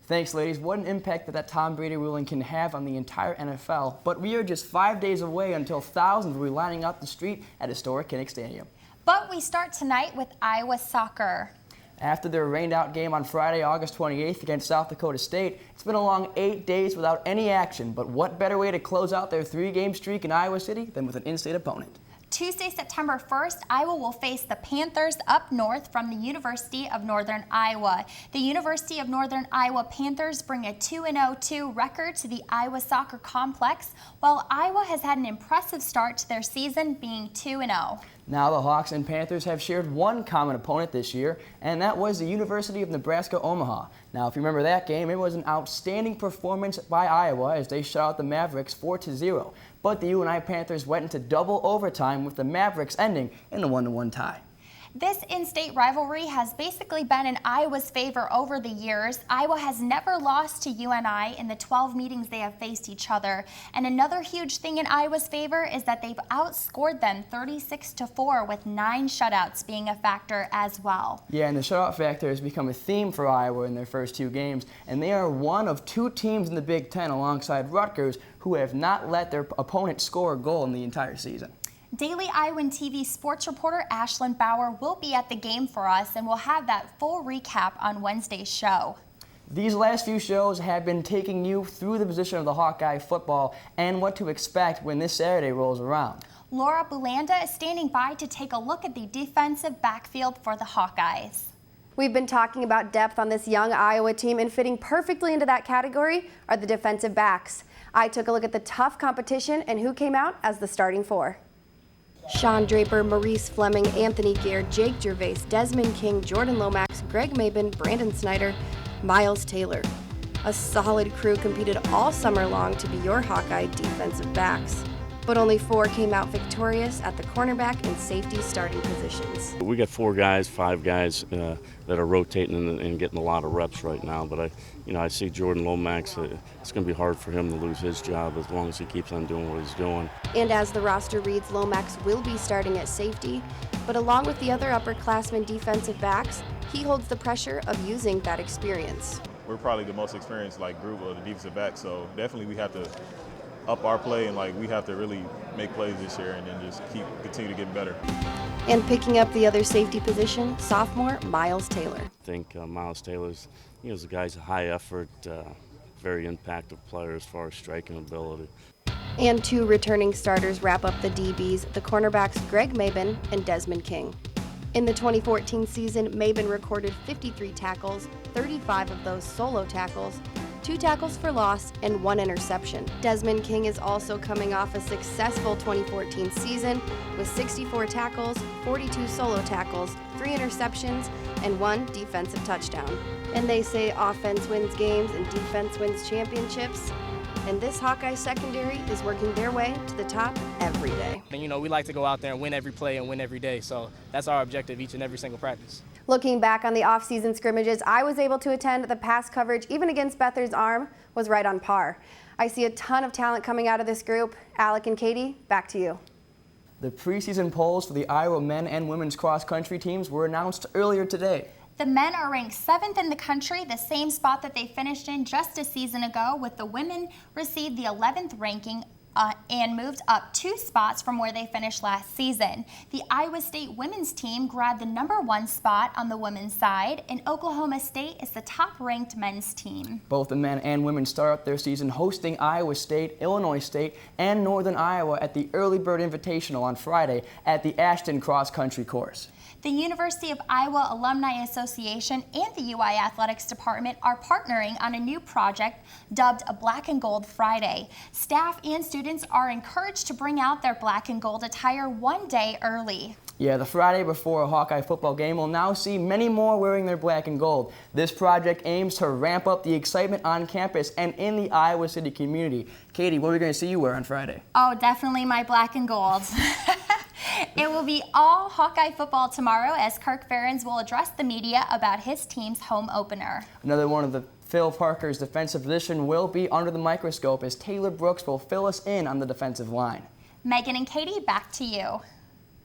Thanks, ladies. What an impact that Tom Brady ruling can have on the entire NFL. But we are just 5 days away until thousands will be lining up the street at historic Kinnick Stadium. But we start tonight with Iowa soccer. After their rained-out game on Friday, August 28th against South Dakota State, it's been a long 8 days without any action. But what better way to close out their 3-game streak in Iowa City than with an in-state opponent? Tuesday, September 1st, Iowa will face the Panthers up north from the University of Northern Iowa. The University of Northern Iowa Panthers bring a 2-0-2 record to the Iowa Soccer Complex, while Iowa has had an impressive start to their season, being 2-0. Now the Hawks and Panthers have shared one common opponent this year, and that was the University of Nebraska-Omaha. Now, if you remember that game, it was an outstanding performance by Iowa as they shut out the Mavericks 4-0. But the UNI Panthers went into double overtime with the Mavericks ending in a 1-1 tie. This in-state rivalry has basically been in Iowa's favor over the years. Iowa has never lost to UNI in the 12 meetings they have faced each other. And another huge thing in Iowa's favor is that they've outscored them 36-4, with 9 shutouts being a factor as well. Yeah, and the shutout factor has become a theme for Iowa in their first 2 games, and they are one of 2 teams in the Big Ten alongside Rutgers who have not let their opponent score a goal in the entire season. Daily Iowan TV sports reporter Ashlyn Bauer will be at the game for us, and we'll have that full recap on Wednesday's show. These last few shows have been taking you through the position of the Hawkeye football and what to expect when this Saturday rolls around. Laura Bulanda is standing by to take a look at the defensive backfield for the Hawkeyes. We've been talking about depth on this young Iowa team, and fitting perfectly into that category are the defensive backs. I took a look at the tough competition and who came out as the starting 4. Sean Draper, Maurice Fleming, Anthony Gare, Jake Gervais, Desmond King, Jordan Lomax, Greg Mabin, Brandon Snyder, Miles Taylor. A solid crew competed all summer long to be your Hawkeye defensive backs. But only 4 came out victorious at the cornerback and safety starting positions. We got 5 guys that are rotating and getting a lot of reps right now. But I see Jordan Lomax. It's going to be hard for him to lose his job as long as he keeps on doing what he's doing. And as the roster reads, Lomax will be starting at safety. But along with the other upperclassmen defensive backs, he holds the pressure of using that experience. We're probably the most experienced group of the defensive backs, so definitely we have to up our play, and we have to really make plays this year and then just continue to get better. And picking up the other safety position, sophomore Miles Taylor. I think Miles Taylor's, the guy's a high effort, very impactful player as far as striking ability. And 2 returning starters wrap up the DBs, the cornerbacks Greg Mabin and Desmond King. In the 2014 season, Mabin recorded 53 tackles, 35 of those solo tackles, 2 tackles for loss, and 1 interception. Desmond King is also coming off a successful 2014 season with 64 tackles, 42 solo tackles, 3 interceptions, and 1 defensive touchdown. And they say offense wins games and defense wins championships. And this Hawkeye secondary is working their way to the top every day. And we like to go out there and win every play and win every day, so that's our objective each and every single practice. Looking back on the off-season scrimmages I was able to attend, the pass coverage, even against Beathard's arm, was right on par. I see a ton of talent coming out of this group. Alec and Katie, back to you. The preseason polls for the Iowa men and women's cross-country teams were announced earlier today. The men are ranked 7th in the country, the same spot that they finished in just a season ago, with the women received the 11th ranking and moved up 2 spots from where they finished last season. The Iowa State women's team grabbed the #1 spot on the women's side, and Oklahoma State is the top-ranked men's team. Both the men and women start their season hosting Iowa State, Illinois State, and Northern Iowa at the Early Bird Invitational on Friday at the Ashton Cross Country Course. The University of Iowa Alumni Association and the UI Athletics Department are partnering on a new project dubbed a Black and Gold Friday. Staff and students are encouraged to bring out their black and gold attire one day early. Yeah, the Friday before a Hawkeye football game will now see many more wearing their black and gold. This project aims to ramp up the excitement on campus and in the Iowa City community. Katie, what are we going to see you wear on Friday? Oh, definitely my black and gold. It will be all Hawkeye football tomorrow as Kirk Ferentz will address the media about his team's home opener. Another one of the Phil Parker's defensive position will be under the microscope as Taylor Brooks will fill us in on the defensive line. Megan and Katie, back to you.